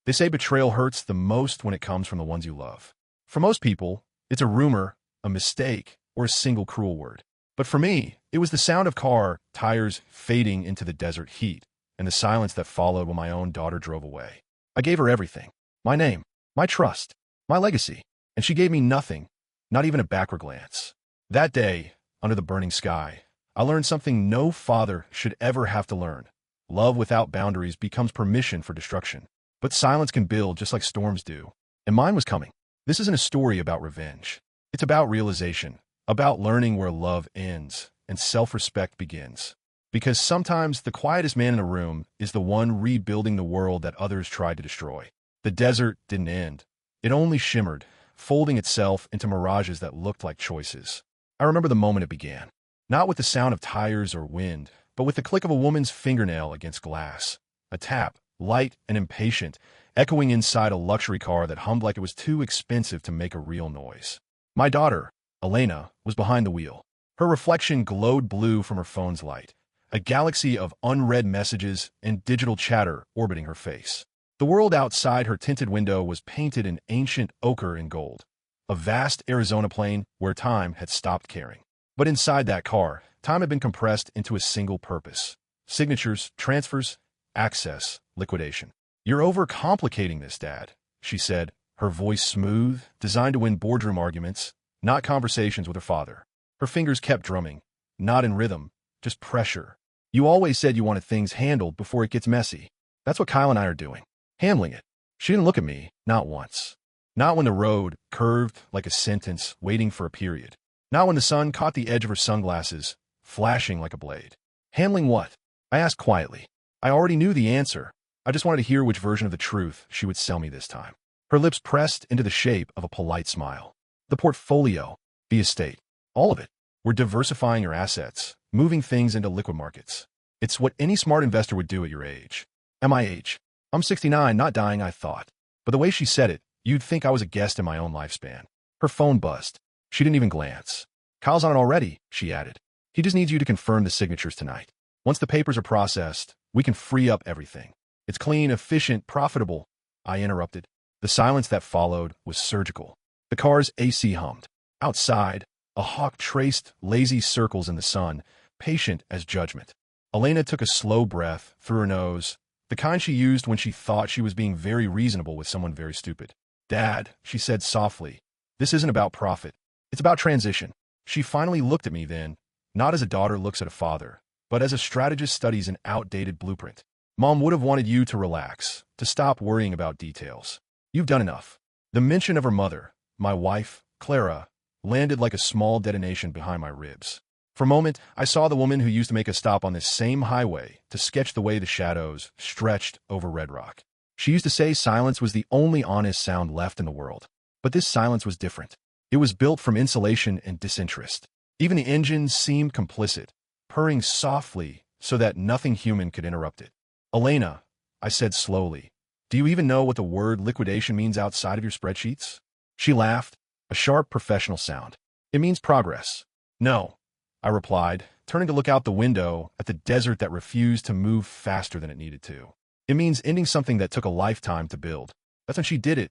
They say betrayal hurts the most when it comes from the ones you love. For most people, it's a rumor, a mistake, or a single cruel word. But for me, it was the sound of car tires fading into the desert heat, and the silence that followed when my own daughter drove away. I gave her everything. My name, my trust, my legacy, and she gave me nothing, not even a backward glance. That day, under the burning sky, I learned something no father should ever have to learn. Love without boundaries becomes permission for destruction. But silence can build just like storms do. And mine was coming. This isn't a story about revenge. It's about realization, about learning where love ends and self-respect begins. Because sometimes the quietest man in a room is the one rebuilding the world that others tried to destroy. The desert didn't end. It only shimmered, folding itself into mirages that looked like choices. I remember the moment it began. Not with the sound of tires or wind, but with the click of a woman's fingernail against glass. A tap, light and impatient, echoing inside a luxury car that hummed like it was too expensive to make a real noise. My daughter, Elena, was behind the wheel. Her reflection glowed blue from her phone's light, a galaxy of unread messages and digital chatter orbiting her face. The world outside her tinted window was painted in ancient ochre and gold, a vast Arizona plain where time had stopped caring. But inside that car, time had been compressed into a single purpose: signatures, transfers, access, liquidation. "You're overcomplicating this, Dad," she said, her voice smooth, designed to win boardroom arguments, not conversations with her father. Her fingers kept drumming, not in rhythm, just pressure. "You always said you wanted things handled before it gets messy. That's what Kyle and I are doing. Handling it." She didn't look at me, not once. Not when the road curved like a sentence waiting for a period. Not when the sun caught the edge of her sunglasses, flashing like a blade. "Handling what?" I asked quietly. I already knew the answer. I just wanted to hear which version of the truth she would sell me this time. Her lips pressed into the shape of a polite smile. "The portfolio, the estate, all of it. We're diversifying your assets, moving things into liquid markets. It's what any smart investor would do at your age." At my age. I'm 69, not dying, I thought. But the way she said it, you'd think I was a guest in my own lifespan. Her phone buzzed. She didn't even glance. "Kyle's on it already," she added. "He just needs you to confirm the signatures tonight. Once the papers are processed, we can free up everything. It's clean, efficient, profitable." I interrupted. The silence that followed was surgical. The car's AC hummed. Outside, a hawk traced lazy circles in the sun, patient as judgment. Elena took a slow breath through her nose, the kind she used when she thought she was being very reasonable with someone very stupid. "Dad," she said softly, "this isn't about profit. It's about transition." She finally looked at me then, not as a daughter looks at a father, but as a strategist studies an outdated blueprint. "Mom would have wanted you to relax, to stop worrying about details. You've done enough." The mention of her mother, my wife, Clara, landed like a small detonation behind my ribs. For a moment, I saw the woman who used to make a stop on this same highway to sketch the way the shadows stretched over Red Rock. She used to say silence was the only honest sound left in the world. But this silence was different. It was built from insulation and disinterest. Even the engines seemed complicit, purring softly so that nothing human could interrupt it. "Elena," I said slowly, "do you even know what the word liquidation means outside of your spreadsheets?" She laughed, a sharp professional sound. "It means progress." "No," I replied, turning to look out the window at the desert that refused to move faster than it needed to. "It means ending something that took a lifetime to build." That's when she did it.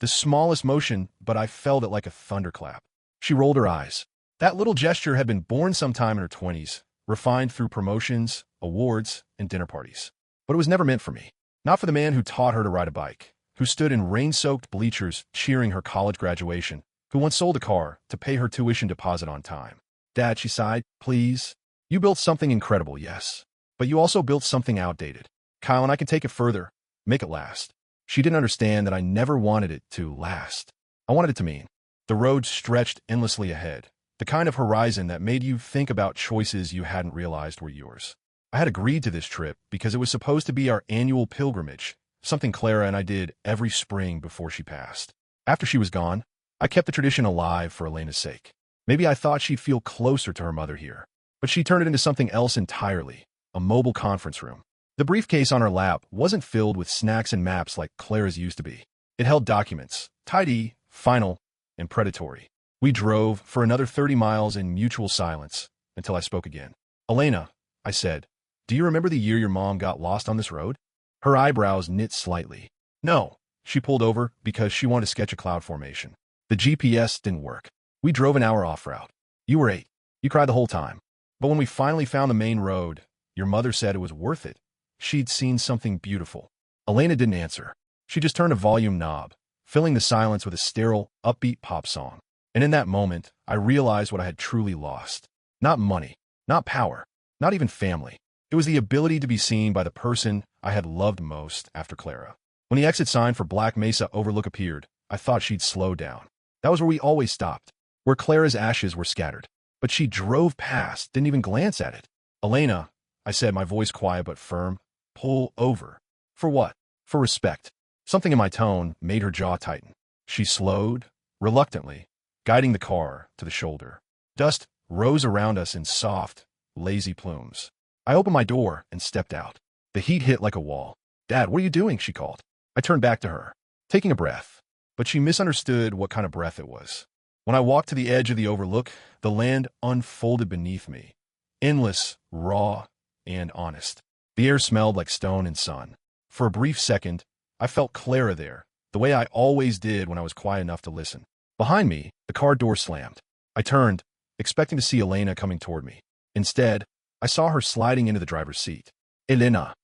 The smallest motion, but I felt it like a thunderclap. She rolled her eyes. That little gesture had been born sometime in her 20s, refined through promotions, awards, and dinner parties. But it was never meant for me. Not for the man who taught her to ride a bike, who stood in rain-soaked bleachers cheering her college graduation, who once sold a car to pay her tuition deposit on time. "Dad," she sighed, "please. You built something incredible, yes. But you also built something outdated. Kyle and I can take it further, make it last." She didn't understand that I never wanted it to last. I wanted it to mean the road stretched endlessly ahead, the kind of horizon that made you think about choices you hadn't realized were yours. I had agreed to this trip because it was supposed to be our annual pilgrimage, something Clara and I did every spring before she passed. After she was gone, I kept the tradition alive for Elena's sake. Maybe I thought she'd feel closer to her mother here. But she turned it into something else entirely, a mobile conference room. The briefcase on her lap wasn't filled with snacks and maps like Clara's used to be. It held documents, tidy, final, and predatory. We drove for another 30 miles in mutual silence until I spoke again. "Elena," I said, "do you remember the year your mom got lost on this road?" Her eyebrows knit slightly. No, she pulled over because she wanted to sketch a cloud formation. The GPS didn't work. We drove an hour off route. You were 8. You cried the whole time. But when we finally found the main road, your mother said it was worth it. She'd seen something beautiful. Elena didn't answer. She just turned a volume knob, filling the silence with a sterile, upbeat pop song. And in that moment, I realized what I had truly lost. Not money, not power, not even family. It was the ability to be seen by the person I had loved most after Clara. When the exit sign for Black Mesa Overlook appeared, I thought she'd slow down. That was where we always stopped, where Clara's ashes were scattered. But she drove past, didn't even glance at it. Elena, I said, my voice quiet but firm, pull over. For what? For respect. Something in my tone made her jaw tighten. She slowed, reluctantly, guiding the car to the shoulder. Dust rose around us in soft, lazy plumes. I opened my door and stepped out. The heat hit like a wall. Dad, what are you doing? She called. I turned back to her, taking a breath. But she misunderstood what kind of breath it was. When I walked to the edge of the overlook, the land unfolded beneath me. Endless, raw, and honest. The air smelled like stone and sun. For a brief second, I felt Clara there, the way I always did when I was quiet enough to listen. Behind me, the car door slammed. I turned, expecting to see Elena coming toward me. Instead, I saw her sliding into the driver's seat. Elena.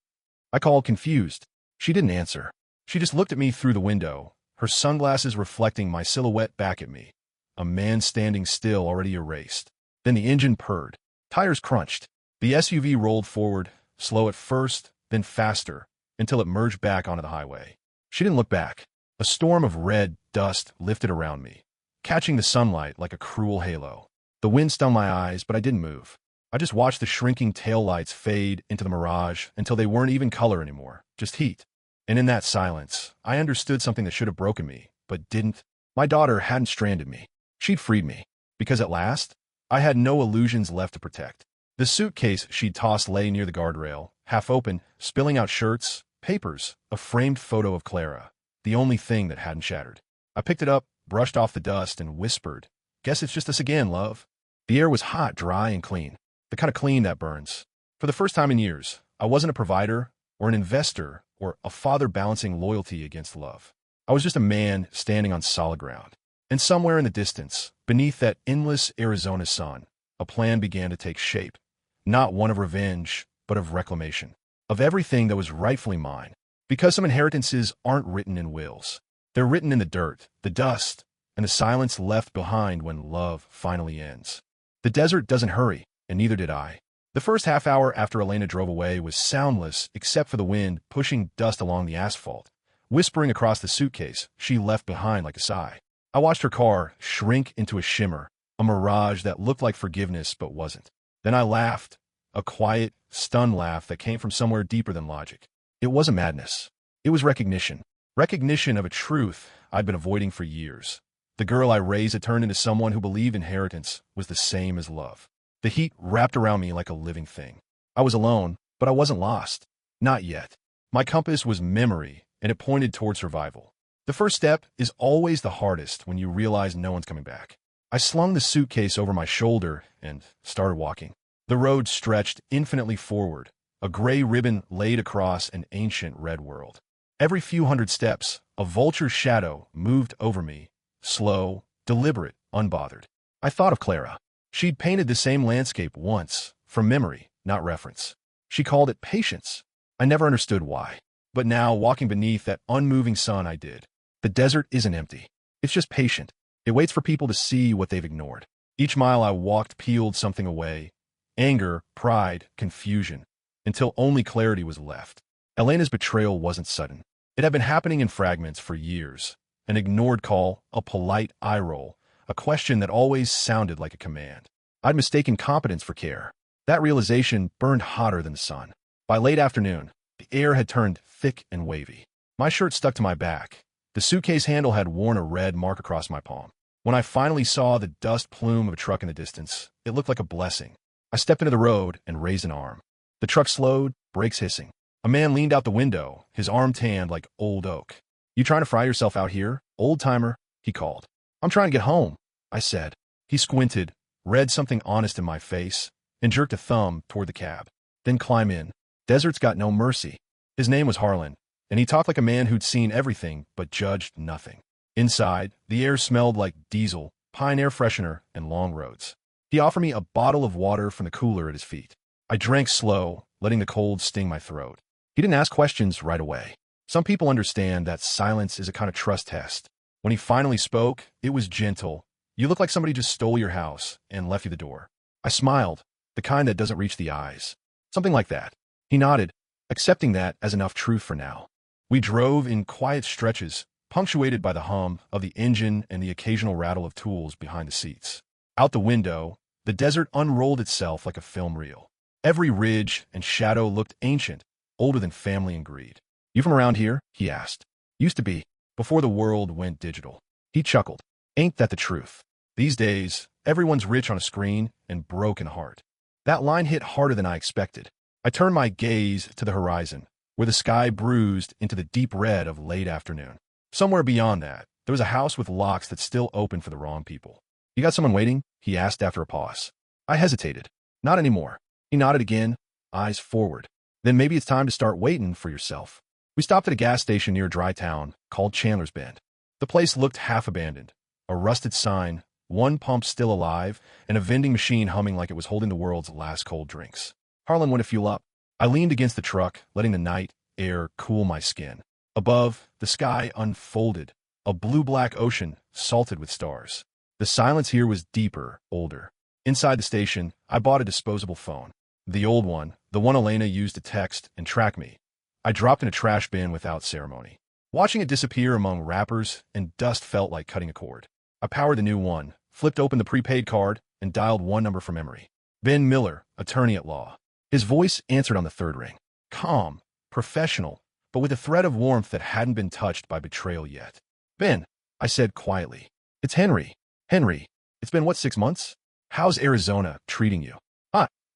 I called, confused. She didn't answer. She just looked at me through the window, her sunglasses reflecting my silhouette back at me. A man standing still, already erased. Then the engine purred. Tires crunched. The SUV rolled forward, slow at first, then faster, until it merged back onto the highway. She didn't look back. A storm of red dust lifted around me, catching the sunlight like a cruel halo. The wind stung my eyes, but I didn't move. I just watched the shrinking taillights fade into the mirage until they weren't even color anymore, just heat. And in that silence, I understood something that should have broken me, but didn't. My daughter hadn't stranded me. She'd freed me, because at last, I had no illusions left to protect. The suitcase she'd tossed lay near the guardrail, half open, spilling out shirts, papers, a framed photo of Clara, the only thing that hadn't shattered. I picked it up, brushed off the dust, and whispered, "Guess it's just us again, love." The air was hot, dry, and clean. The kind of clean that burns. For the first time in years, I wasn't a provider, or an investor, or a father balancing loyalty against love. I was just a man standing on solid ground. And somewhere in the distance, beneath that endless Arizona sun, a plan began to take shape. Not one of revenge, but of reclamation. Of everything that was rightfully mine. Because some inheritances aren't written in wills. They're written in the dirt, the dust, and the silence left behind when love finally ends. The desert doesn't hurry, and neither did I. The first half hour after Elena drove away was soundless except for the wind pushing dust along the asphalt, whispering across the suitcase she left behind like a sigh. I watched her car shrink into a shimmer, a mirage that looked like forgiveness but wasn't. Then I laughed, a quiet, stunned laugh that came from somewhere deeper than logic. It wasn't madness. It was recognition. Recognition of a truth I'd been avoiding for years. The girl I raised had turned into someone who believed inheritance was the same as love. The heat wrapped around me like a living thing. I was alone, but I wasn't lost. Not yet. My compass was memory, and it pointed toward survival. The first step is always the hardest when you realize no one's coming back. I slung the suitcase over my shoulder and started walking. The road stretched infinitely forward, a gray ribbon laid across an ancient red world. Every few hundred steps, a vulture's shadow moved over me, slow, deliberate, unbothered. I thought of Clara. She'd painted the same landscape once, from memory, not reference. She called it patience. I never understood why. But now, walking beneath that unmoving sun, I did. The desert isn't empty. It's just patient. It waits for people to see what they've ignored. Each mile I walked peeled something away. Anger, pride, confusion, until only clarity was left. Elena's betrayal wasn't sudden. It had been happening in fragments for years. An ignored call, a polite eye roll, a question that always sounded like a command. I'd mistaken competence for care. That realization burned hotter than the sun. By late afternoon, the air had turned thick and wavy. My shirt stuck to my back. The suitcase handle had worn a red mark across my palm. When I finally saw the dust plume of a truck in the distance, it looked like a blessing. I stepped into the road and raised an arm. The truck slowed, brakes hissing. A man leaned out the window, his arm tanned like old oak. "You trying to fry yourself out here, old-timer?" he called. "I'm trying to get home," I said. He squinted, read something honest in my face, and jerked a thumb toward the cab. "Then climb in. Desert's got no mercy." His name was Harlan, and he talked like a man who'd seen everything but judged nothing. Inside, the air smelled like diesel, pine air freshener, and long roads. He offered me a bottle of water from the cooler at his feet. I drank slow, letting the cold sting my throat. He didn't ask questions right away. Some people understand that silence is a kind of trust test. When he finally spoke, it was gentle. You look like somebody just stole your house and left you the door. I smiled, the kind that doesn't reach the eyes. Something like that. He nodded, accepting that as enough truth for now. We drove in quiet stretches, punctuated by the hum of the engine and the occasional rattle of tools behind the seats. Out the window, the desert unrolled itself like a film reel. Every ridge and shadow looked ancient, older than family and greed. "You from around here?" he asked. "Used to be, before the world went digital." He chuckled. "Ain't that the truth? These days, everyone's rich on a screen and broken heart." That line hit harder than I expected. I turned my gaze to the horizon, where the sky bruised into the deep red of late afternoon. Somewhere beyond that, there was a house with locks that still opened for the wrong people. "You got someone waiting?" he asked after a pause. I hesitated. "Not anymore." He nodded again, eyes forward. "Then maybe it's time to start waiting for yourself." We stopped at a gas station near a dry town called Chandler's Bend. The place looked half abandoned. A rusted sign, one pump still alive, and a vending machine humming like it was holding the world's last cold drinks. "Harlan, want to fuel up?" I leaned against the truck, letting the night air cool my skin. Above, the sky unfolded, a blue-black ocean salted with stars. The silence here was deeper, older. Inside the station, I bought a disposable phone. The old one, the one Elena used to text and track me. I dropped in a trash bin without ceremony. Watching it disappear among wrappers and dust felt like cutting a cord. I powered the new one, flipped open the prepaid card, and dialed one number from memory. Ben Miller, attorney at law. His voice answered on the third ring. Calm, professional, but with a thread of warmth that hadn't been touched by betrayal yet. "Ben," I said quietly. "It's Henry. Henry, it's been what, 6 months? How's Arizona treating you?"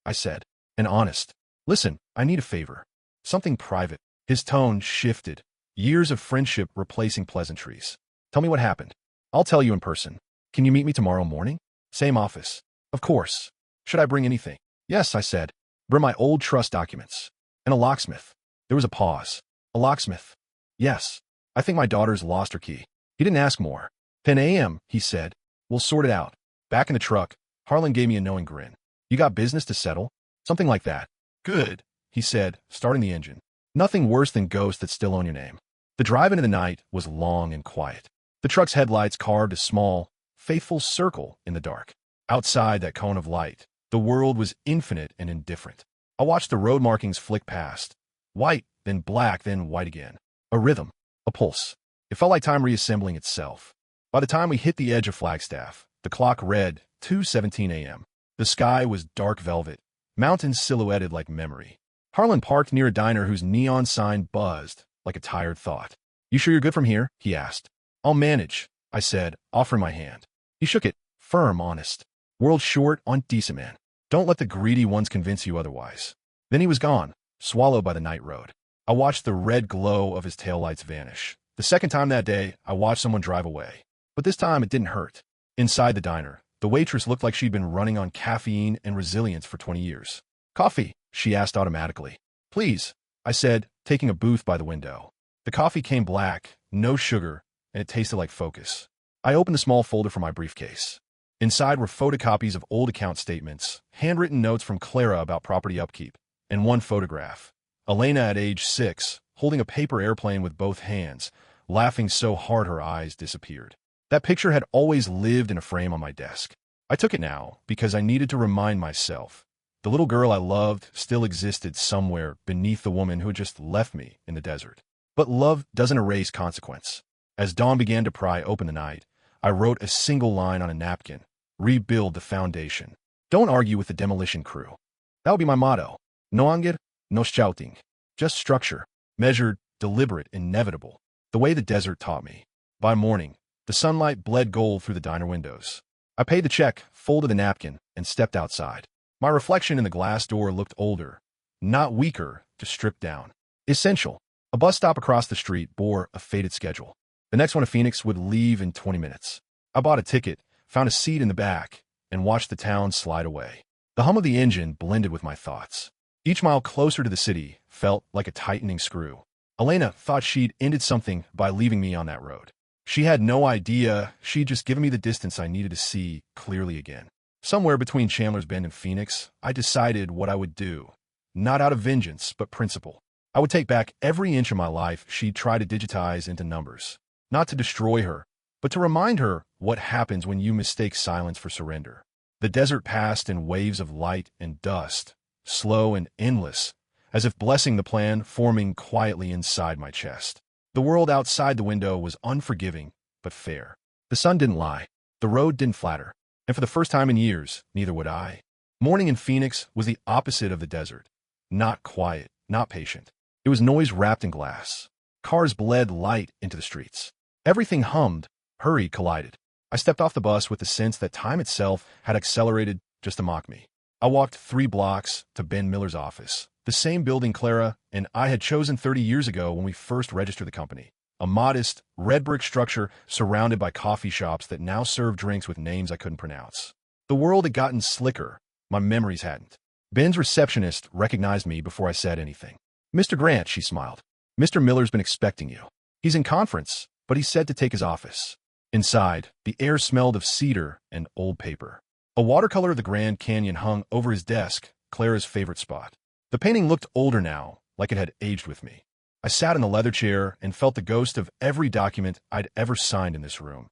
I said, and honest. "Listen, I need a favor. Something private." His tone shifted. Years of friendship replacing pleasantries. "Tell me what happened. I'll tell you in person. Can you meet me tomorrow morning? Same office." "Of course. Should I bring anything?" "Yes," I said. "Bring my old trust documents. And a locksmith." There was a pause. "A locksmith?" "Yes. I think my daughter's lost her key." He didn't ask more. 10 a.m., he said. "We'll sort it out." Back in the truck, Harlan gave me a knowing grin. "You got business to settle?" "Something like that." "Good," he said, starting the engine. "Nothing worse than ghosts that still own your name." The drive into the night was long and quiet. The truck's headlights carved a small, faithful circle in the dark. Outside that cone of light, the world was infinite and indifferent. I watched the road markings flick past. White, then black, then white again. A rhythm, a pulse. It felt like time reassembling itself. By the time we hit the edge of Flagstaff, the clock read 2:17 a.m. The sky was dark velvet, mountains silhouetted like memory. Harlan parked near a diner whose neon sign buzzed like a tired thought. "You sure you're good from here?" he asked. "I'll manage," I said, offering my hand. He shook it, firm, honest. "World short on decent man. Don't let the greedy ones convince you otherwise." Then he was gone, swallowed by the night road. I watched the red glow of his taillights vanish. The second time that day, I watched someone drive away. But this time it didn't hurt. Inside the diner, the waitress looked like she'd been running on caffeine and resilience for 20 years. "Coffee?" she asked automatically. "Please," I said, taking a booth by the window. The coffee came black, no sugar, and it tasted like focus. I opened the small folder from my briefcase. Inside were photocopies of old account statements, handwritten notes from Clara about property upkeep, and one photograph. Elena at age 6, holding a paper airplane with both hands, laughing so hard her eyes disappeared. That picture had always lived in a frame on my desk. I took it now because I needed to remind myself. The little girl I loved still existed somewhere beneath the woman who had just left me in the desert. But love doesn't erase consequence. As dawn began to pry open the night, I wrote a single line on a napkin. Rebuild the foundation. Don't argue with the demolition crew. That would be my motto. No anger, no shouting. Just structure. Measured, deliberate, inevitable. The way the desert taught me. By morning, the sunlight bled gold through the diner windows. I paid the check, folded the napkin, and stepped outside. My reflection in the glass door looked older, not weaker, just stripped down. Essential. A bus stop across the street bore a faded schedule. The next one to Phoenix would leave in 20 minutes. I bought a ticket, found a seat in the back, and watched the town slide away. The hum of the engine blended with my thoughts. Each mile closer to the city felt like a tightening screw. Elena thought she'd ended something by leaving me on that road. She had no idea she'd just given me the distance I needed to see clearly again. Somewhere between Chandler's Bend and Phoenix, I decided what I would do. Not out of vengeance, but principle. I would take back every inch of my life she'd tried to digitize into numbers. Not to destroy her, but to remind her what happens when you mistake silence for surrender. The desert passed in waves of light and dust, slow and endless, as if blessing the plan forming quietly inside my chest. The world outside the window was unforgiving, but fair. The sun didn't lie. The road didn't flatter. And for the first time in years, neither would I. Morning in Phoenix was the opposite of the desert. Not quiet, not patient. It was noise wrapped in glass. Cars bled light into the streets. Everything hummed, hurried, collided. I stepped off the bus with the sense that time itself had accelerated just to mock me. I walked 3 blocks to Ben Miller's office, the same building Clara and I had chosen 30 years ago when we first registered the company. A modest, red brick structure surrounded by coffee shops that now served drinks with names I couldn't pronounce. The world had gotten slicker. My memories hadn't. Ben's receptionist recognized me before I said anything. "Mr. Grant," she smiled. "Mr. Miller's been expecting you. He's in conference, but he said to take his office." Inside, the air smelled of cedar and old paper. A watercolor of the Grand Canyon hung over his desk, Clara's favorite spot. The painting looked older now, like it had aged with me. I sat in the leather chair and felt the ghost of every document I'd ever signed in this room.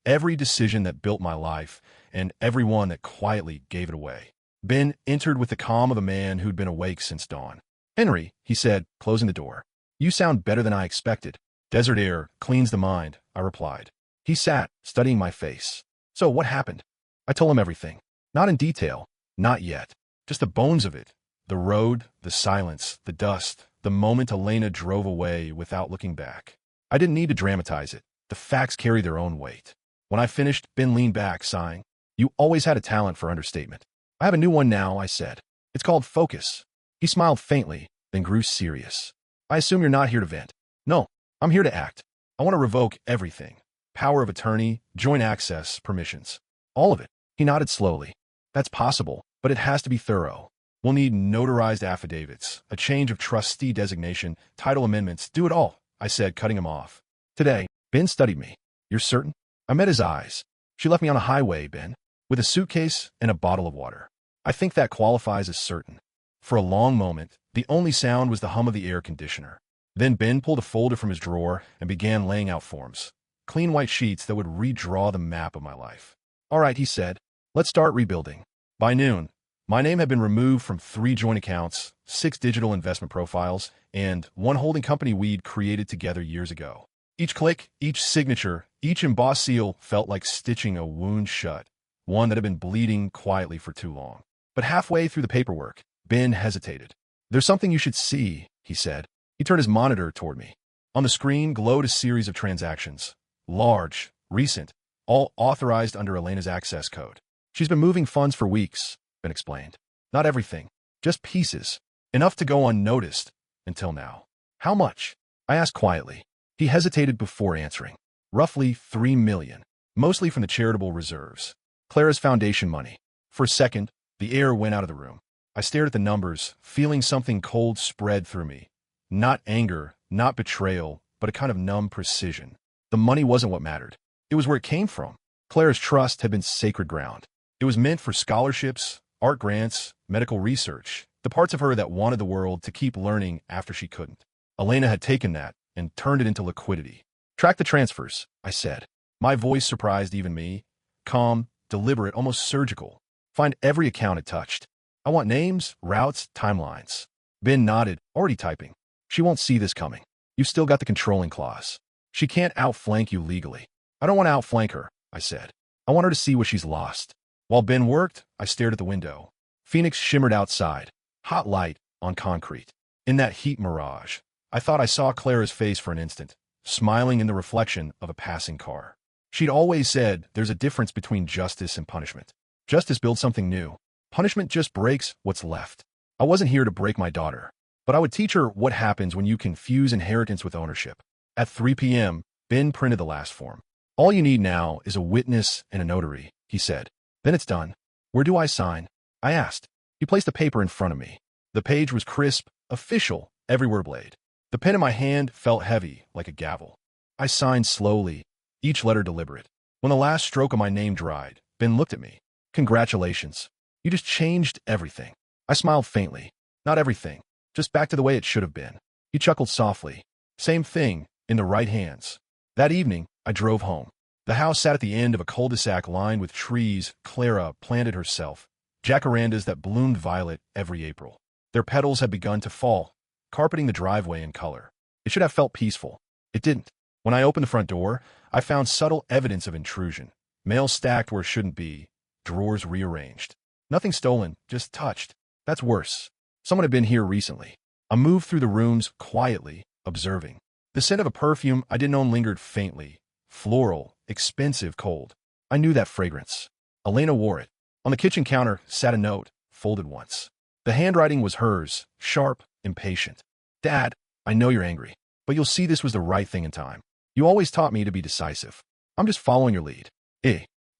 Every decision that built my life, and every one that quietly gave it away. Ben entered with the calm of a man who'd been awake since dawn. "Henry," he said, closing the door. "You sound better than I expected." "Desert air cleans the mind," I replied. He sat, studying my face. "So what happened?" I told him everything. Not in detail. Not yet. Just the bones of it. The road, the silence, the dust, the moment Elena drove away without looking back. I didn't need to dramatize it. The facts carry their own weight. When I finished, Ben leaned back, sighing. "You always had a talent for understatement." "I have a new one now," I said. "It's called focus." He smiled faintly, then grew serious. "I assume you're not here to vent." "No, I'm here to act. I want to revoke everything. Power of attorney, joint access, permissions. All of it." He nodded slowly. "That's possible, but it has to be thorough. We'll need notarized affidavits, a change of trustee designation, title amendments, do it all," I said, cutting him off. Today, Ben studied me. "You're certain?" I met his eyes. "She left me on a highway, Ben, with a suitcase and a bottle of water. I think that qualifies as certain." For a long moment, the only sound was the hum of the air conditioner. Then Ben pulled a folder from his drawer and began laying out forms. Clean white sheets that would redraw the map of my life. "All right," he said. "Let's start rebuilding." By noon, my name had been removed from 3 joint accounts, 6 digital investment profiles, and 1 holding company we'd created together years ago. Each click, each signature, each embossed seal felt like stitching a wound shut, one that had been bleeding quietly for too long. But halfway through the paperwork, Ben hesitated. "There's something you should see," he said. He turned his monitor toward me. On the screen glowed a series of transactions. Large, recent, all authorized under Elena's access code. "She's been moving funds for weeks," Ben explained. "Not everything, just pieces. Enough to go unnoticed, until now." "How much?" I asked quietly. He hesitated before answering. "Roughly $3 million, mostly from the charitable reserves. Clara's foundation money." For a second, the air went out of the room. I stared at the numbers, feeling something cold spread through me. Not anger, not betrayal, but a kind of numb precision. The money wasn't what mattered. It was where it came from. Clara's trust had been sacred ground. It was meant for scholarships, art grants, medical research, the parts of her that wanted the world to keep learning after she couldn't. Elena had taken that and turned it into liquidity. "Track the transfers," I said. My voice surprised even me. Calm, deliberate, almost surgical. "Find every account it touched. I want names, routes, timelines." Ben nodded, already typing. "She won't see this coming. You've still got the controlling clause. She can't outflank you legally." "I don't want to outflank her," I said. "I want her to see what she's lost." While Ben worked, I stared at the window. Phoenix shimmered outside, hot light on concrete. In that heat mirage, I thought I saw Clara's face for an instant, smiling in the reflection of a passing car. She'd always said there's a difference between justice and punishment. Justice builds something new. Punishment just breaks what's left. I wasn't here to break my daughter, but I would teach her what happens when you confuse inheritance with ownership. At 3 p.m., Ben printed the last form. "All you need now is a witness and a notary," he said. "Then it's done." "Where do I sign?" I asked. He placed the paper in front of me. The page was crisp, official, every word blade. The pen in my hand felt heavy, like a gavel. I signed slowly, each letter deliberate. When the last stroke of my name dried, Ben looked at me. Congratulations. You just changed everything. I smiled faintly. Not everything. Just back to the way it should have been. He chuckled softly. Same thing, in the right hands. That evening, I drove home. The house sat at the end of a cul-de-sac lined with trees Clara planted herself, jacarandas that bloomed violet every April. Their petals had begun to fall, carpeting the driveway in color. It should have felt peaceful. It didn't. When I opened the front door, I found subtle evidence of intrusion. Mail stacked where it shouldn't be, drawers rearranged. Nothing stolen, just touched. That's worse. Someone had been here recently. I moved through the rooms quietly, observing. The scent of a perfume I didn't own lingered faintly. Floral, expensive, cold. I knew that fragrance. Elena wore it. On the kitchen counter sat a note, folded once. The handwriting was hers, sharp, impatient. Dad, I know you're angry, but you'll see this was the right thing in time. You always taught me to be decisive. I'm just following your lead.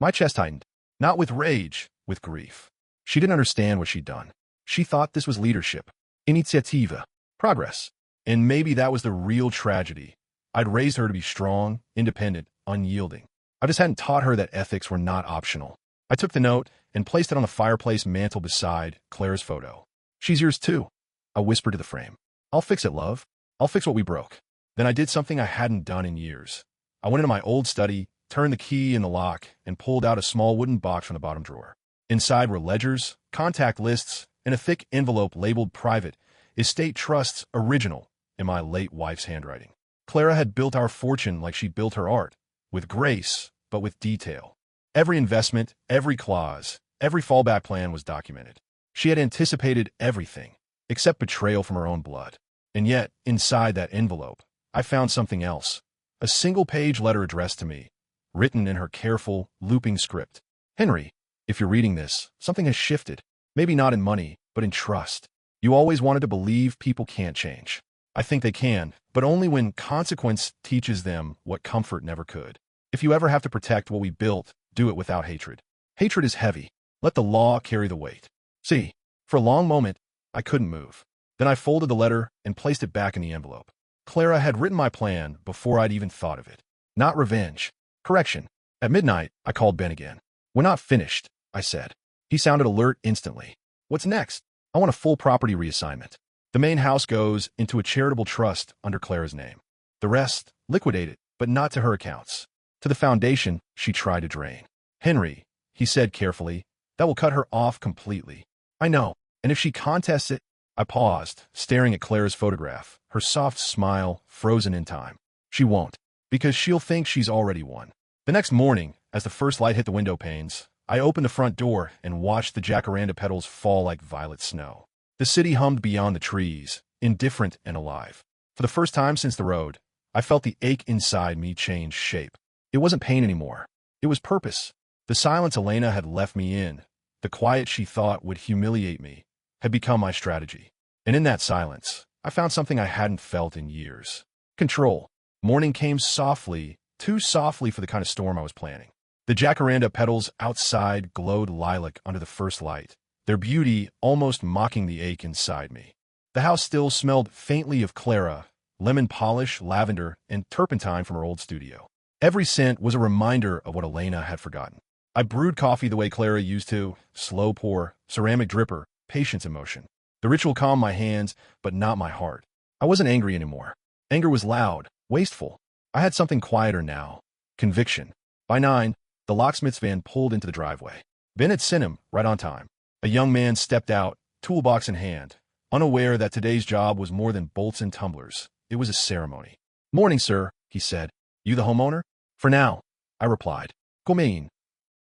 My chest tightened. Not with rage, with grief. She didn't understand what she'd done. She thought this was leadership, initiativa, progress. And maybe that was the real tragedy. I'd raised her to be strong, independent, unyielding. I just hadn't taught her that ethics were not optional. I took the note and placed it on the fireplace mantel beside Claire's photo. She's yours too, I whispered to the frame. I'll fix it, love. I'll fix what we broke. Then I did something I hadn't done in years. I went into my old study, turned the key in the lock, and pulled out a small wooden box from the bottom drawer. Inside were ledgers, contact lists, and a thick envelope labeled private, estate trusts original, in my late wife's handwriting. Clara had built our fortune like she built her art, with grace, but with detail. Every investment, every clause, every fallback plan was documented. She had anticipated everything, except betrayal from her own blood. And yet, inside that envelope, I found something else. A single-page letter addressed to me, written in her careful, looping script. Henry, if you're reading this, something has shifted. Maybe not in money, but in trust. You always wanted to believe people can't change. I think they can, but only when consequence teaches them what comfort never could. If you ever have to protect what we built, do it without hatred. Hatred is heavy. Let the law carry the weight. See, for a long moment, I couldn't move. Then I folded the letter and placed it back in the envelope. Clara had written my plan before I'd even thought of it. Not revenge. Correction. At midnight, I called Ben again. We're not finished, I said. He sounded alert instantly. What's next? I want a full property reassignment. The main house goes into a charitable trust under Clara's name. The rest, liquidated, but not to her accounts. To the foundation she tried to drain. Henry, he said carefully, that will cut her off completely. I know, and if she contests it, I paused, staring at Clara's photograph, her soft smile frozen in time. She won't, because she'll think she's already won. The next morning, as the first light hit the window panes, I opened the front door and watched the jacaranda petals fall like violet snow. The city hummed beyond the trees, indifferent and alive. For the first time since the road, I felt the ache inside me change shape. It wasn't pain anymore. It was purpose. The silence Elena had left me in, the quiet she thought would humiliate me, had become my strategy. And in that silence, I found something I hadn't felt in years. Control. Morning came softly, too softly for the kind of storm I was planning. The jacaranda petals outside glowed lilac under the first light, their beauty almost mocking the ache inside me. The house still smelled faintly of Clara, lemon polish, lavender, and turpentine from her old studio. Every scent was a reminder of what Elena had forgotten. I brewed coffee the way Clara used to, slow pour, ceramic dripper, patience in motion. The ritual calmed my hands, but not my heart. I wasn't angry anymore. Anger was loud, wasteful. I had something quieter now. Conviction. By 9, the locksmith's van pulled into the driveway. Ben had sent him right on time. A young man stepped out, toolbox in hand, unaware that today's job was more than bolts and tumblers. It was a ceremony. Morning, sir, he said. You the homeowner? For now, I replied. Come in.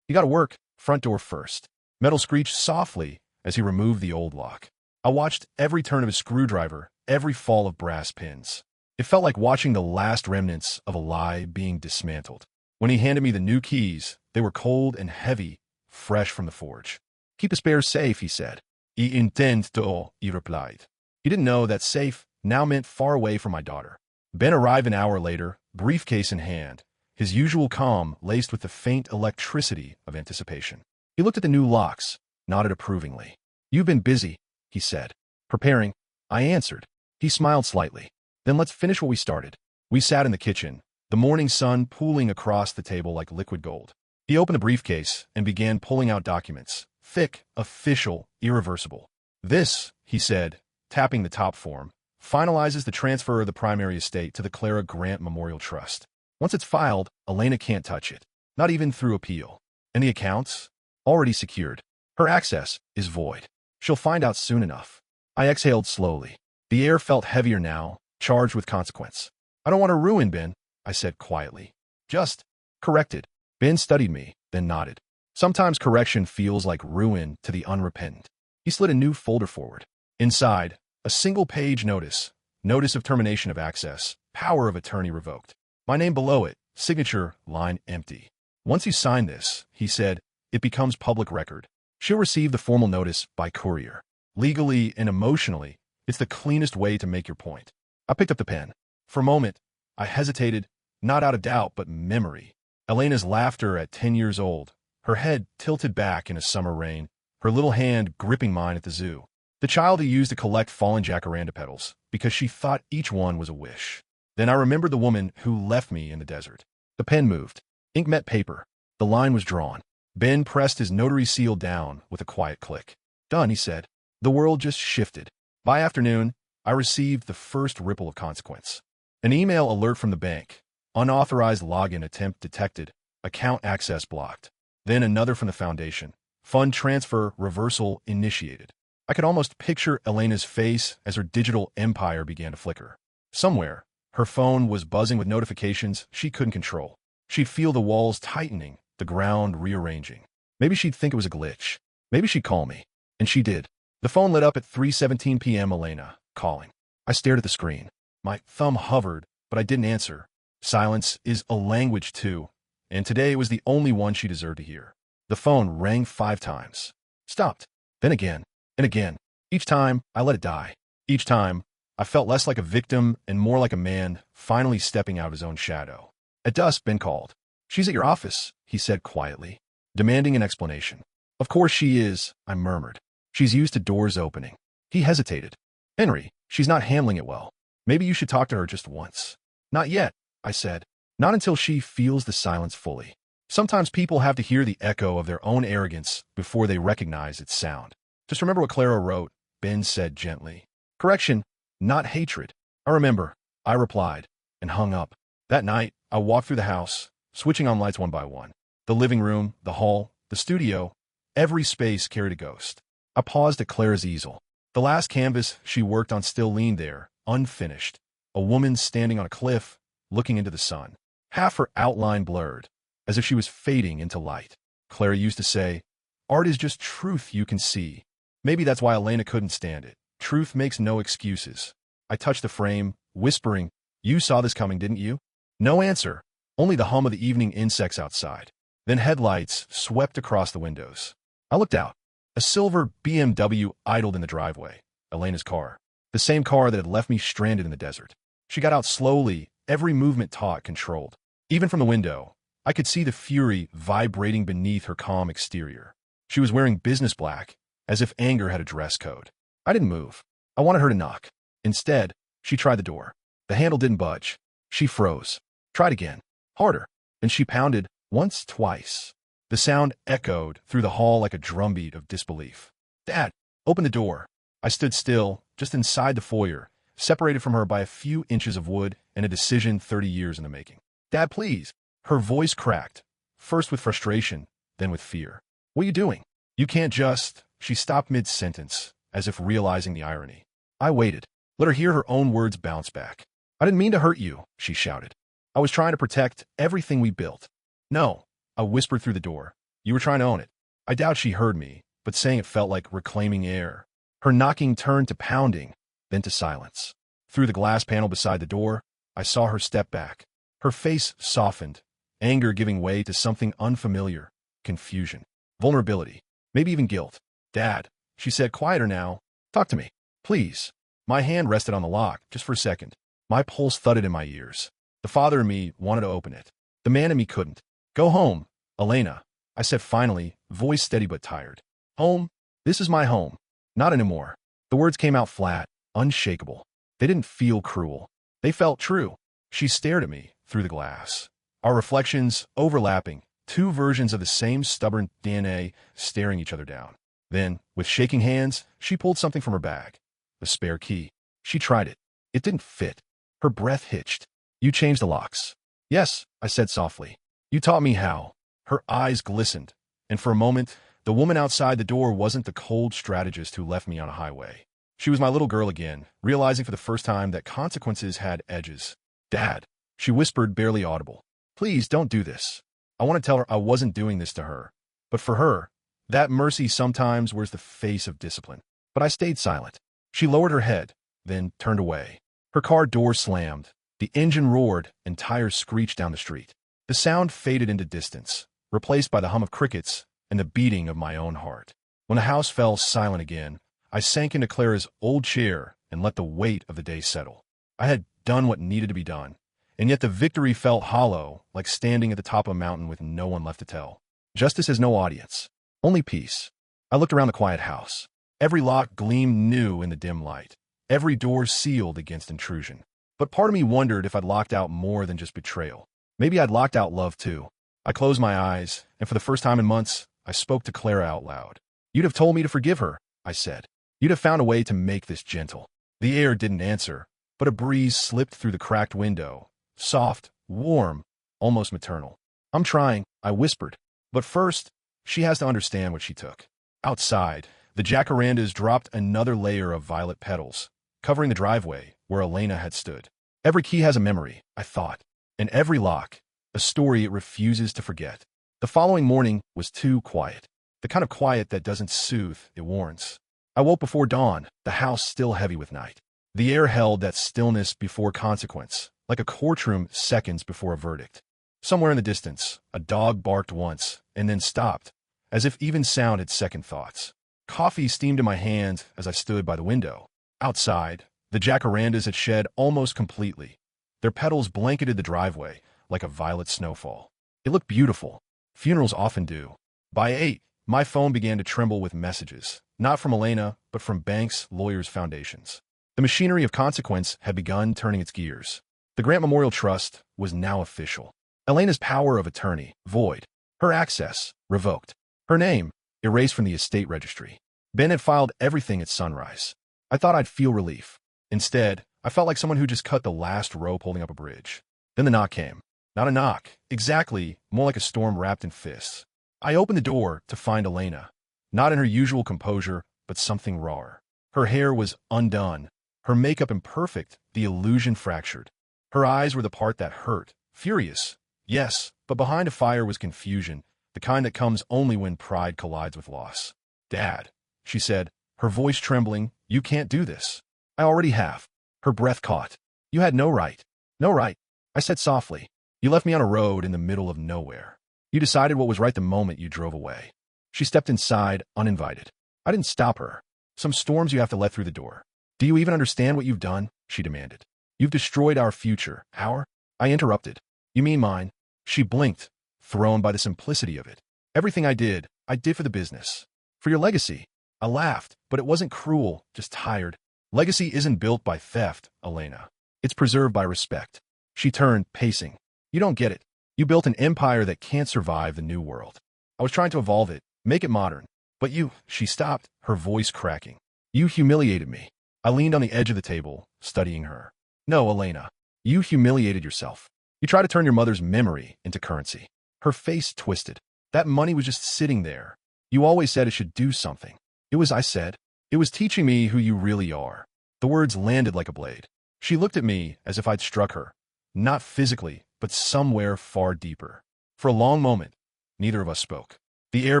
You gotta work. Front door first. Metal screeched softly as he removed the old lock. I watched every turn of his screwdriver, every fall of brass pins. It felt like watching the last remnants of a lie being dismantled. When he handed me the new keys, they were cold and heavy, fresh from the forge. Keep the spares safe, he said. I intend to, he replied. He didn't know that safe now meant far away from my daughter. Ben arrived an hour later, briefcase in hand, his usual calm laced with the faint electricity of anticipation. He looked at the new locks, nodded approvingly. You've been busy, he said. Preparing, I answered. He smiled slightly. Then let's finish what we started. We sat in the kitchen, the morning sun pooling across the table like liquid gold. He opened a briefcase and began pulling out documents. Thick, official, irreversible. This, he said, tapping the top form, finalizes the transfer of the primary estate to the Clara Grant Memorial Trust. Once it's filed, Elena can't touch it, not even through appeal. And the accounts? Already secured. Her access is void. She'll find out soon enough. I exhaled slowly. The air felt heavier now, charged with consequence. I don't want to ruin Ben, I said quietly. Just corrected. Ben studied me, then nodded. Sometimes correction feels like ruin to the unrepentant. He slid a new folder forward. Inside, a single-page notice. Notice of termination of access. Power of attorney revoked. My name below it. Signature, line empty. Once you sign this, he said, it becomes public record. She'll receive the formal notice by courier. Legally and emotionally, it's the cleanest way to make your point. I picked up the pen. For a moment, I hesitated, not out of doubt, but memory. Elena's laughter at 10 years old, her head tilted back in a summer rain, her little hand gripping mine at the zoo. The child who used to collect fallen jacaranda petals because she thought each one was a wish. Then I remembered the woman who left me in the desert. The pen moved. Ink met paper. The line was drawn. Ben pressed his notary seal down with a quiet click. Done, he said. The world just shifted. By afternoon, I received the first ripple of consequence. An email alert from the bank. Unauthorized login attempt detected. Account access blocked. Then another from the foundation. Fund transfer reversal initiated. I could almost picture Elena's face as her digital empire began to flicker. Somewhere, her phone was buzzing with notifications she couldn't control. She'd feel the walls tightening, the ground rearranging. Maybe she'd think it was a glitch. Maybe she'd call me. And she did. The phone lit up at 3:17 p.m. Elena, calling. I stared at the screen. My thumb hovered, but I didn't answer. Silence is a language too, and today was the only one she deserved to hear. The phone rang 5 times. Stopped. Then again. And again. Each time, I let it die. Each time, I felt less like a victim and more like a man finally stepping out of his own shadow. At dusk, Ben called. She's at your office, he said quietly, demanding an explanation. Of course she is, I murmured. She's used to doors opening. He hesitated. Henry, she's not handling it well. Maybe you should talk to her just once. Not yet, I said. Not until she feels the silence fully. Sometimes people have to hear the echo of their own arrogance before they recognize its sound. Just remember what Clara wrote, Ben said gently. Correction, not hatred. I remember, I replied, and hung up. That night, I walked through the house, switching on lights one by one. The living room, the hall, the studio, every space carried a ghost. I paused at Clara's easel. The last canvas she worked on still leaned there, unfinished. A woman standing on a cliff, looking into the sun. Half her outline blurred, as if she was fading into light. Clara used to say, art is just truth you can see. Maybe that's why Elena couldn't stand it. Truth makes no excuses. I touched the frame, whispering, you saw this coming, didn't you? No answer, only the hum of the evening insects outside. Then headlights swept across the windows. I looked out. A silver BMW idled in the driveway, Elena's car. The same car that had left me stranded in the desert. She got out slowly, every movement taut, controlled. Even from the window, I could see the fury vibrating beneath her calm exterior. She was wearing business black, as if anger had a dress code. I didn't move. I wanted her to knock. Instead, she tried the door. The handle didn't budge. She froze. Tried again. Harder. And she pounded once, twice. The sound echoed through the hall like a drumbeat of disbelief. Dad, open the door. I stood still, just inside the foyer, separated from her by a few inches of wood and a decision 30 years in the making. Dad, please. Her voice cracked, first with frustration, then with fear. What are you doing? You can't just... She stopped mid-sentence, as if realizing the irony. I waited. Let her hear her own words bounce back. I didn't mean to hurt you, she shouted. I was trying to protect everything we built. No, I whispered through the door. You were trying to own it. I doubt she heard me, but saying it felt like reclaiming air. Her knocking turned to pounding, then to silence. Through the glass panel beside the door, I saw her step back. Her face softened, anger giving way to something unfamiliar, confusion, vulnerability, maybe even guilt. Dad, she said, quieter now. Talk to me, please. My hand rested on the lock, just for a second. My pulse thudded in my ears. The father in me wanted to open it. The man in me couldn't. Go home, Elena, I said finally, voice steady but tired. Home? This is my home. Not anymore. The words came out flat, unshakable. They didn't feel cruel. They felt true. She stared at me through the glass. Our reflections overlapping, two versions of the same stubborn DNA staring each other down. Then, with shaking hands, she pulled something from her bag. The spare key. She tried it. It didn't fit. Her breath hitched. You changed the locks. Yes, I said softly. You taught me how. Her eyes glistened, and for a moment, the woman outside the door wasn't the cold strategist who left me on a highway. She was my little girl again, realizing for the first time that consequences had edges. Dad, she whispered, barely audible. Please don't do this. I want to tell her I wasn't doing this to her. But for her, that mercy sometimes wears the face of discipline. But I stayed silent. She lowered her head, then turned away. Her car door slammed. The engine roared, and tires screeched down the street. The sound faded into distance, replaced by the hum of crickets and the beating of my own heart. When the house fell silent again, I sank into Clara's old chair and let the weight of the day settle. I had done what needed to be done, and yet the victory felt hollow, like standing at the top of a mountain with no one left to tell. Justice has no audience, only peace. I looked around the quiet house. Every lock gleamed new in the dim light, every door sealed against intrusion. But part of me wondered if I'd locked out more than just betrayal. Maybe I'd locked out love too. I closed my eyes, and for the first time in months, I spoke to Clara out loud. You'd have told me to forgive her, I said. You'd have found a way to make this gentle. The air didn't answer, but a breeze slipped through the cracked window, soft, warm, almost maternal. I'm trying, I whispered. But first, she has to understand what she took. Outside, the jacarandas dropped another layer of violet petals, covering the driveway where Elena had stood. Every key has a memory, I thought, and every lock, a story it refuses to forget. The following morning was too quiet, the kind of quiet that doesn't soothe, it warns. I woke before dawn, the house still heavy with night. The air held that stillness before consequence, like a courtroom seconds before a verdict. Somewhere in the distance, a dog barked once, and then stopped, as if even sound had second thoughts. Coffee steamed in my hand as I stood by the window. Outside, the jacarandas had shed almost completely. Their petals blanketed the driveway like a violet snowfall. It looked beautiful. Funerals often do. By 8, my phone began to tremble with messages, not from Elena, but from banks, lawyers, foundations. The machinery of consequence had begun turning its gears. The Grant Memorial Trust was now official. Elena's power of attorney, void. Her access, revoked. Her name, erased from the estate registry. Ben had filed everything at sunrise. I thought I'd feel relief. Instead, I felt like someone who just cut the last rope holding up a bridge. Then the knock came. Not a knock, exactly, more like a storm wrapped in fists. I opened the door to find Elena, not in her usual composure, but something rawer. Her hair was undone, her makeup imperfect, the illusion fractured. Her eyes were the part that hurt, furious, yes, but behind a fire was confusion, the kind that comes only when pride collides with loss. Dad, she said, her voice trembling, you can't do this. I already have. Her breath caught. You had no right. No right, I said softly. You left me on a road in the middle of nowhere. You decided what was right the moment you drove away. She stepped inside, uninvited. I didn't stop her. Some storms you have to let through the door. Do you even understand what you've done? She demanded. You've destroyed our future. Our? I interrupted. You mean mine? She blinked, thrown by the simplicity of it. Everything I did for the business. For your legacy. I laughed, but it wasn't cruel, just tired. Legacy isn't built by theft, Elena. It's preserved by respect. She turned, pacing. You don't get it. You built an empire that can't survive the new world. I was trying to evolve it, make it modern. But you, she stopped, her voice cracking. You humiliated me. I leaned on the edge of the table, studying her. No, Elena. You humiliated yourself. You tried to turn your mother's memory into currency. Her face twisted. That money was just sitting there. You always said it should do something. It was, I said. It was teaching me who you really are. The words landed like a blade. She looked at me as if I'd struck her. Not physically, but somewhere far deeper. For a long moment, neither of us spoke. The air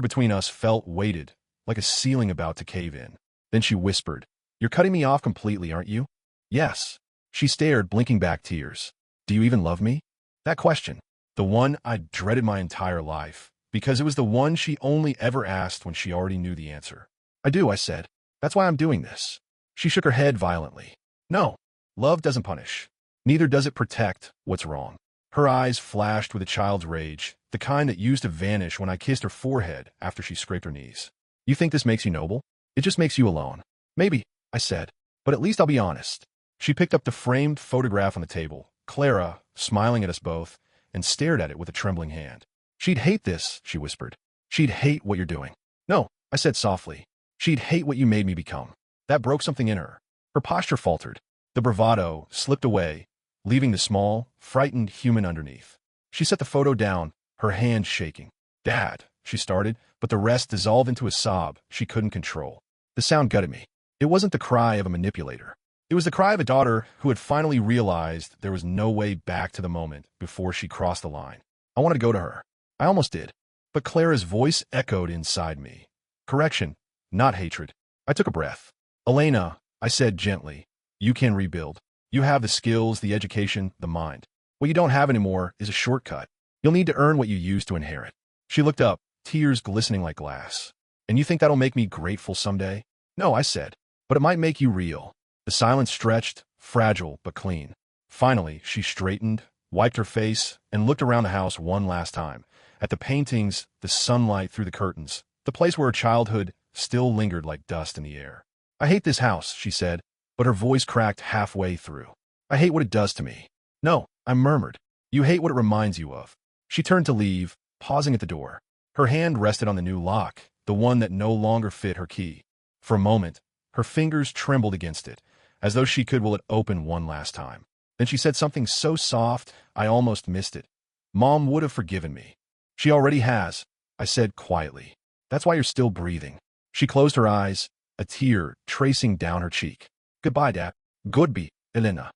between us felt weighted, like a ceiling about to cave in. Then she whispered, You're cutting me off completely, aren't you? Yes. She stared, blinking back tears. Do you even love me? That question, the one I'd dreaded my entire life, because it was the one she only ever asked when she already knew the answer. I do, I said. That's why I'm doing this. She shook her head violently. No, love doesn't punish. Neither does it protect what's wrong. Her eyes flashed with a child's rage, the kind that used to vanish when I kissed her forehead after she scraped her knees. You think this makes you noble? It just makes you alone. Maybe, I said, but at least I'll be honest. She picked up the framed photograph on the table, Clara, smiling at us both, and stared at it with a trembling hand. She'd hate this, she whispered. She'd hate what you're doing. No, I said softly. She'd hate what you made me become. That broke something in her. Her posture faltered. The bravado slipped away, leaving the small, frightened human underneath. She set the photo down, her hand shaking. Dad, she started, but the rest dissolved into a sob she couldn't control. The sound gutted me. It wasn't the cry of a manipulator. It was the cry of a daughter who had finally realized there was no way back to the moment before she crossed the line. I wanted to go to her. I almost did. But Clara's voice echoed inside me. Correction, not hatred. I took a breath. Elena, I said gently, you can rebuild. You have the skills, the education, the mind. What you don't have anymore is a shortcut. You'll need to earn what you used to inherit. She looked up, tears glistening like glass. And you think that'll make me grateful someday? No, I said. But it might make you real. The silence stretched, fragile but clean. Finally, she straightened, wiped her face, and looked around the house one last time. At the paintings, the sunlight through the curtains, the place where her childhood still lingered like dust in the air. I hate this house, she said, but her voice cracked halfway through. I hate what it does to me. No, I murmured. You hate what it reminds you of. She turned to leave, pausing at the door. Her hand rested on the new lock, the one that no longer fit her key. For a moment, her fingers trembled against it, as though she could will it open one last time. Then she said something so soft, I almost missed it. Mom would have forgiven me. She already has, I said quietly. That's why you're still breathing. She closed her eyes, a tear tracing down her cheek. Goodbye, Dad. Goodbye, Elena.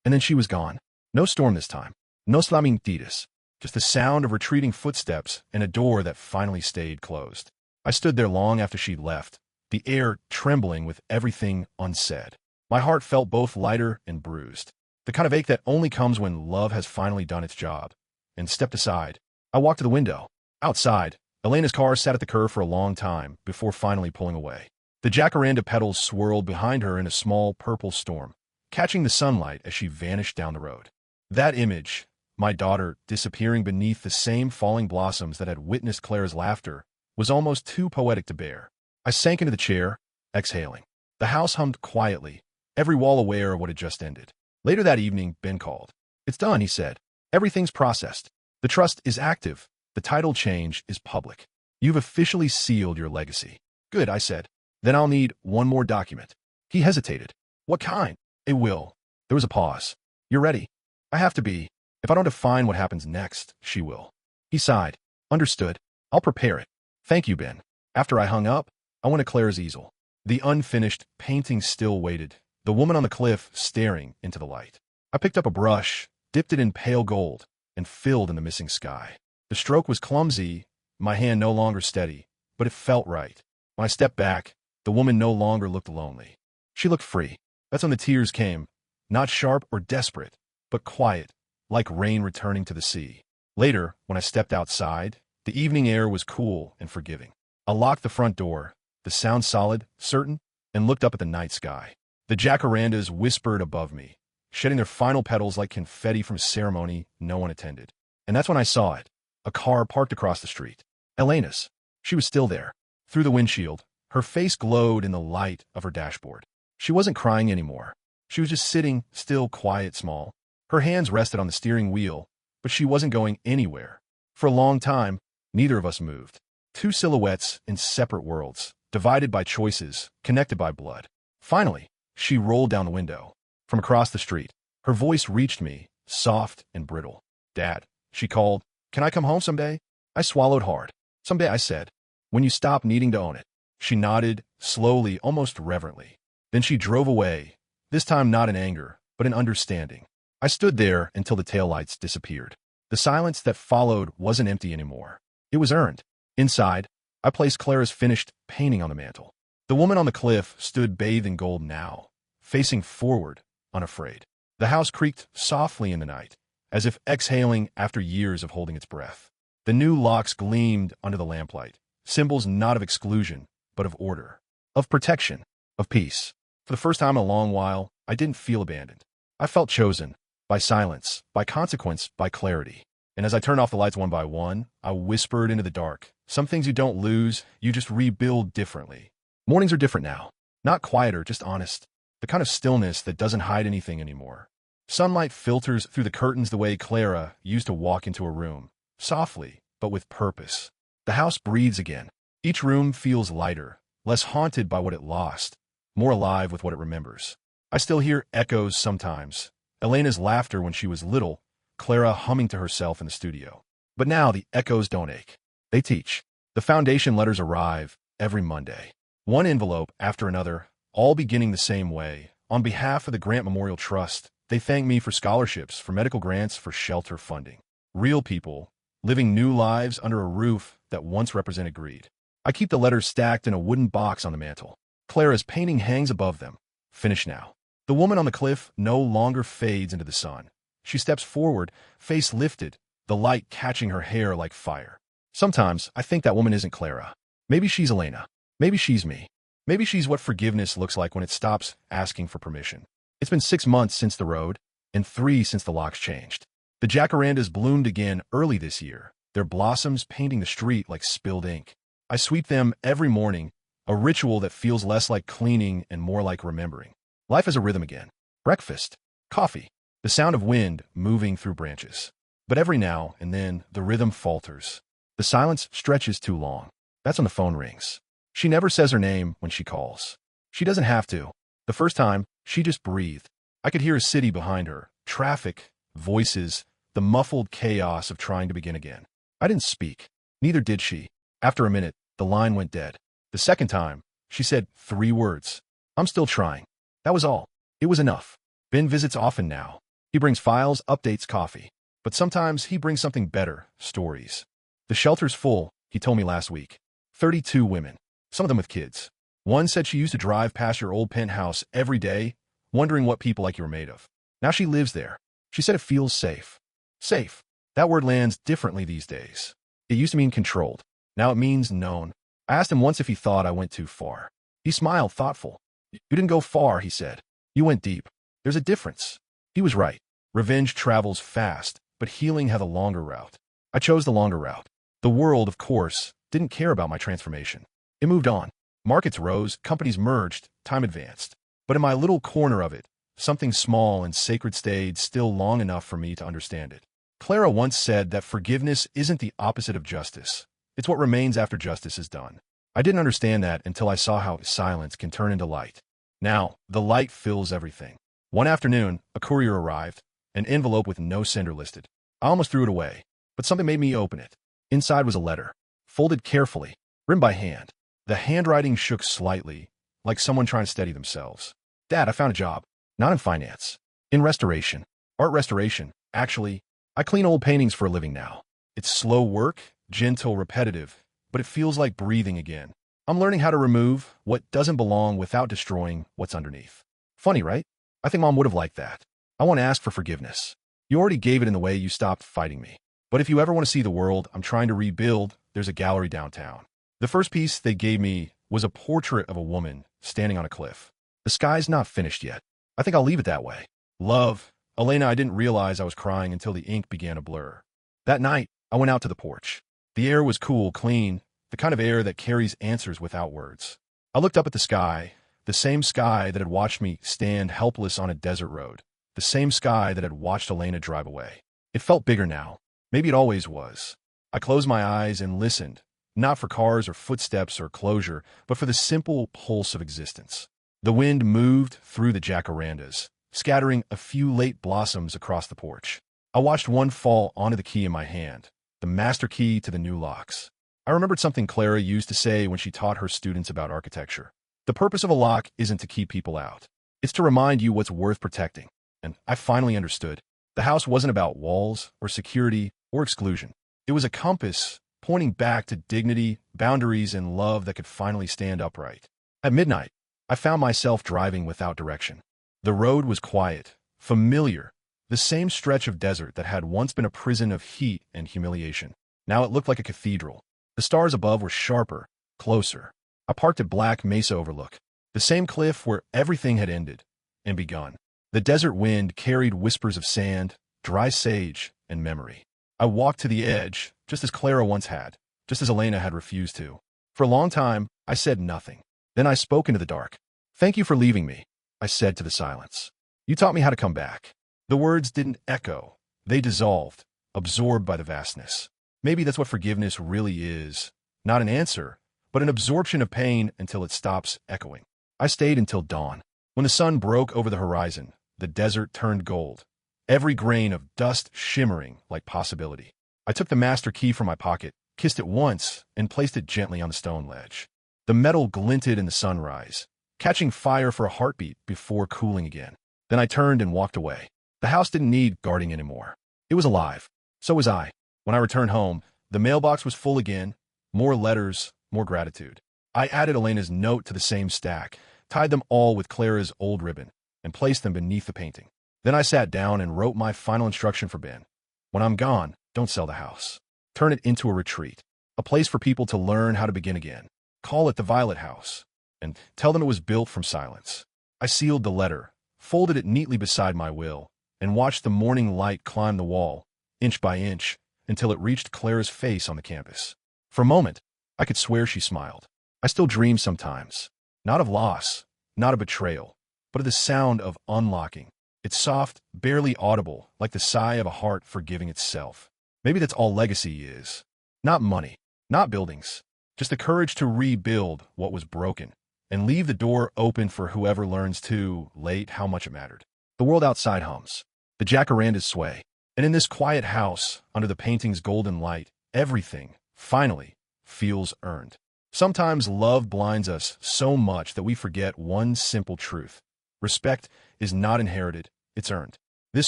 And then she was gone. No storm this time. No slamming titas. Just the sound of retreating footsteps and a door that finally stayed closed. I stood there long after she'd left, the air trembling with everything unsaid. My heart felt both lighter and bruised. The kind of ache that only comes when love has finally done its job. And stepped aside. I walked to the window. Outside, Elena's car sat at the curb for a long time before finally pulling away. The jacaranda petals swirled behind her in a small purple storm, catching the sunlight as she vanished down the road. That image, my daughter disappearing beneath the same falling blossoms that had witnessed Clara's laughter, was almost too poetic to bear. I sank into the chair, exhaling. The house hummed quietly, every wall aware of what had just ended. Later that evening, Ben called. It's done, he said. Everything's processed. The trust is active. The title change is public. You've officially sealed your legacy. Good, I said. Then I'll need one more document. He hesitated. What kind? A will. There was a pause. You're ready. I have to be. If I don't define what happens next, she will. He sighed. Understood. I'll prepare it. Thank you, Ben. After I hung up, I went to Clara's easel. The unfinished painting still waited, the woman on the cliff staring into the light. I picked up a brush, dipped it in pale gold, and filled in the missing sky. The stroke was clumsy, my hand no longer steady, but it felt right. When I stepped back, the woman no longer looked lonely. She looked free. That's when the tears came, not sharp or desperate, but quiet, like rain returning to the sea. Later, when I stepped outside, the evening air was cool and forgiving. I locked the front door, the sound solid, certain, and looked up at the night sky. The jacarandas whispered above me, shedding their final petals like confetti from a ceremony no one attended. And that's when I saw it. A car parked across the street. Elena's. She was still there. Through the windshield, her face glowed in the light of her dashboard. She wasn't crying anymore. She was just sitting, still quiet, small. Her hands rested on the steering wheel, but she wasn't going anywhere. For a long time, neither of us moved. Two silhouettes in separate worlds, divided by choices, connected by blood. Finally, she rolled down the window. From across the street, her voice reached me, soft and brittle. Dad, she called, can I come home someday? I swallowed hard. Someday, I said, when you stop needing to own it. She nodded, slowly, almost reverently. Then she drove away, this time not in anger, but in understanding. I stood there until the taillights disappeared. The silence that followed wasn't empty anymore. It was earned. Inside, I placed Clara's finished painting on the mantel. The woman on the cliff stood bathed in gold now, facing forward, unafraid. The house creaked softly in the night, as if exhaling after years of holding its breath. The new locks gleamed under the lamplight, symbols not of exclusion, but of order, of protection, of peace. For the first time in a long while, I didn't feel abandoned. I felt chosen, by silence, by consequence, by clarity. And as I turned off the lights one by one, I whispered into the dark, some things you don't lose, you just rebuild differently. Mornings are different now. Not quieter, just honest. the kind of stillness that doesn't hide anything anymore. Sunlight filters through the curtains the way Clara used to walk into a room, softly, but with purpose. The house breathes again. Each room feels lighter, less haunted by what it lost, more alive with what it remembers. I still hear echoes sometimes. Elena's laughter when she was little, Clara humming to herself in the studio. But now the echoes don't ache. They teach. The foundation letters arrive every Monday. One envelope after another, all beginning the same way. On behalf of the Grant Memorial Trust, they thank me for scholarships, for medical grants, for shelter funding. Real people, living new lives under a roof that once represented greed. I keep the letters stacked in a wooden box on the mantel. Clara's painting hangs above them. Finished now. The woman on the cliff no longer fades into the sun. She steps forward, face lifted, the light catching her hair like fire. Sometimes I think that woman isn't Clara. Maybe she's Elena. Maybe she's me. Maybe she's what forgiveness looks like when it stops asking for permission. It's been 6 months since the road, and 3 since the locks changed. The jacarandas bloomed again early this year, their blossoms painting the street like spilled ink. I sweep them every morning, a ritual that feels less like cleaning and more like remembering. Life has a rhythm again. Breakfast, coffee, the sound of wind moving through branches. But every now and then, the rhythm falters. The silence stretches too long. That's when the phone rings. She never says her name when she calls. She doesn't have to. The first time, she just breathed. I could hear a city behind her, traffic, voices, the muffled chaos of trying to begin again. I didn't speak. Neither did she. After a minute, the line went dead. The second time, she said 3 words. I'm still trying. That was all. It was enough. Ben visits often now. He brings files, updates, coffee. But sometimes he brings something better, stories. The shelter's full, he told me last week. 32 women, some of them with kids. One said she used to drive past your old penthouse every day, wondering what people like you were made of. Now she lives there. She said it feels safe. Safe. That word lands differently these days. It used to mean controlled. Now it means known. I asked him once if he thought I went too far. He smiled, thoughtful. You didn't go far, he said. You went deep. There's a difference. He was right. Revenge travels fast, but healing had a longer route. I chose the longer route. The world, of course, didn't care about my transformation. It moved on. Markets rose, companies merged, time advanced. But in my little corner of it, something small and sacred stayed still long enough for me to understand it. Clara once said that forgiveness isn't the opposite of justice. It's what remains after justice is done. I didn't understand that until I saw how silence can turn into light. Now, the light fills everything. One afternoon, a courier arrived, an envelope with no sender listed. I almost threw it away, but something made me open it. Inside was a letter, folded carefully, written by hand. The handwriting shook slightly, like someone trying to steady themselves. Dad, I found a job. Not in finance. In restoration. Art restoration. Actually, I clean old paintings for a living now. It's slow work, gentle, repetitive, but it feels like breathing again. I'm learning how to remove what doesn't belong without destroying what's underneath. Funny, right? I think Mom would have liked that. I want to ask for forgiveness. You already gave it in the way you stopped fighting me. But if you ever want to see the world I'm trying to rebuild, there's a gallery downtown. The first piece they gave me was a portrait of a woman standing on a cliff. The sky's not finished yet. I think I'll leave it that way. Love. Elena, I didn't realize I was crying until the ink began to blur. That night, I went out to the porch. The air was cool, clean, the kind of air that carries answers without words. I looked up at the sky, the same sky that had watched me stand helpless on a desert road, the same sky that had watched Elena drive away. It felt bigger now. Maybe it always was. I closed my eyes and listened, not for cars or footsteps or closure, but for the simple pulse of existence. The wind moved through the jacarandas, scattering a few late blossoms across the porch. I watched one fall onto the key in my hand, the master key to the new locks. I remembered something Clara used to say when she taught her students about architecture. The purpose of a lock isn't to keep people out. It's to remind you what's worth protecting. And I finally understood. The house wasn't about walls or security or exclusion. It was a compass pointing back to dignity, boundaries, and love that could finally stand upright. At midnight, I found myself driving without direction. The road was quiet, familiar, the same stretch of desert that had once been a prison of heat and humiliation. Now it looked like a cathedral. The stars above were sharper, closer. I parked at Black Mesa Overlook, the same cliff where everything had ended and begun. The desert wind carried whispers of sand, dry sage, and memory. I walked to the edge, just as Clara once had, just as Elena had refused to. For a long time, I said nothing. Then I spoke into the dark. Thank you for leaving me. I said to the silence. You taught me how to come back. The words didn't echo. They dissolved, absorbed by the vastness. Maybe that's what forgiveness really is. Not an answer, but an absorption of pain until it stops echoing. I stayed until dawn. When the sun broke over the horizon, the desert turned gold, every grain of dust shimmering like possibility. I took the master key from my pocket, kissed it once, and placed it gently on the stone ledge. The metal glinted in the sunrise, catching fire for a heartbeat before cooling again. Then I turned and walked away. The house didn't need guarding anymore. It was alive. So was I. When I returned home, the mailbox was full again. More letters, more gratitude. I added Elena's note to the same stack, tied them all with Clara's old ribbon, and placed them beneath the painting. Then I sat down and wrote my final instruction for Ben. When I'm gone, don't sell the house. Turn it into a retreat, a place for people to learn how to begin again. Call it the Violet House, and tell them it was built from silence. I sealed the letter, folded it neatly beside my will, and watched the morning light climb the wall, inch by inch, until it reached Clara's face on the campus. For a moment, I could swear she smiled. I still dream sometimes, not of loss, not of betrayal, but of the sound of unlocking. It's soft, barely audible, like the sigh of a heart forgiving itself. Maybe that's all legacy is. Not money, not buildings, just the courage to rebuild what was broken and leave the door open for whoever learns too late how much it mattered. The world outside hums. The jacarandas sway. And in this quiet house, under the painting's golden light, everything, finally, feels earned. Sometimes love blinds us so much that we forget one simple truth. Respect is not inherited, it's earned. This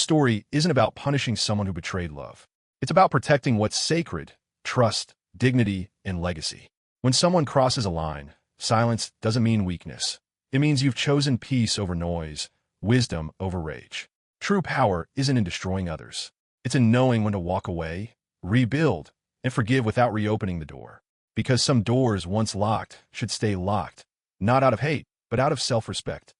story isn't about punishing someone who betrayed love. It's about protecting what's sacred, trust, dignity, and legacy. When someone crosses a line, silence doesn't mean weakness. It means you've chosen peace over noise, wisdom over rage. True power isn't in destroying others. It's in knowing when to walk away, rebuild, and forgive without reopening the door. Because some doors once locked should stay locked, not out of hate, but out of self-respect.